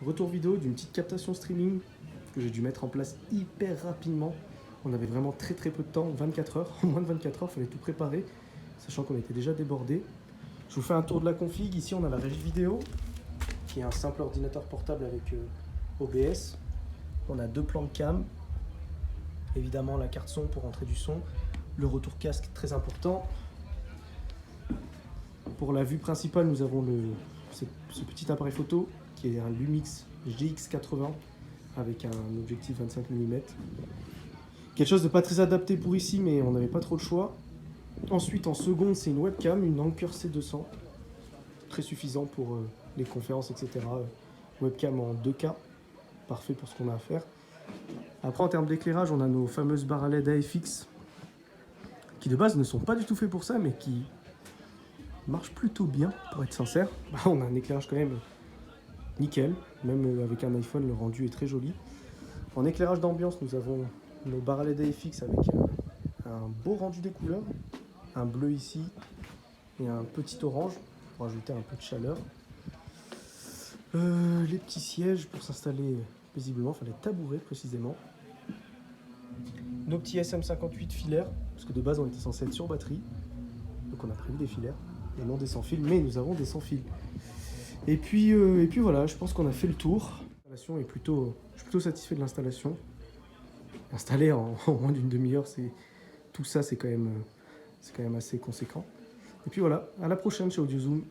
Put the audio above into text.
Retour vidéo d'une petite captation streaming que j'ai dû mettre en place hyper rapidement. On avait vraiment très peu de temps, 24 heures. En moins de 24 heures, il fallait tout préparer, sachant qu'on était déjà débordé. Je vous fais un tour de la config. Ici, on a la régie vidéo, qui est un simple ordinateur portable avec OBS. On a deux plans de cam, évidemment la carte son pour rentrer du son, le retour casque très important. Pour la vue principale, nous avons ce petit appareil photo qui est un Lumix GX80 avec un objectif 25 mm. Quelque chose de pas très adapté pour ici, mais on n'avait pas trop le choix. Ensuite, en seconde, c'est une webcam, une Anker C200, très suffisant pour les conférences, etc. Webcam en 2K, parfait pour ce qu'on a à faire. Après, en termes d'éclairage, on a nos fameuses barres à LED AFX, qui de base ne sont pas du tout faits pour ça, mais qui marchent plutôt bien, pour être sincère. On a un éclairage quand même nickel, même avec un iPhone, le rendu est très joli. En éclairage d'ambiance, nous avons nos barres à LED AFX avec un beau rendu des couleurs, un bleu ici et un petit orange pour ajouter un peu de chaleur. Les petits sièges pour s'installer paisiblement, enfin les tabourets précisément. Nos petits SM58 filaires, parce que de base on était censé être sur batterie, donc on a prévu des filaires et non des sans fil, mais nous avons des sans fil. Et puis voilà, je pense qu'on a fait le tour. L'installation est je suis plutôt satisfait de l'installation. Installer en moins d'une demi-heure, tout ça c'est quand même assez conséquent. Et puis voilà, à la prochaine chez AudioZoom.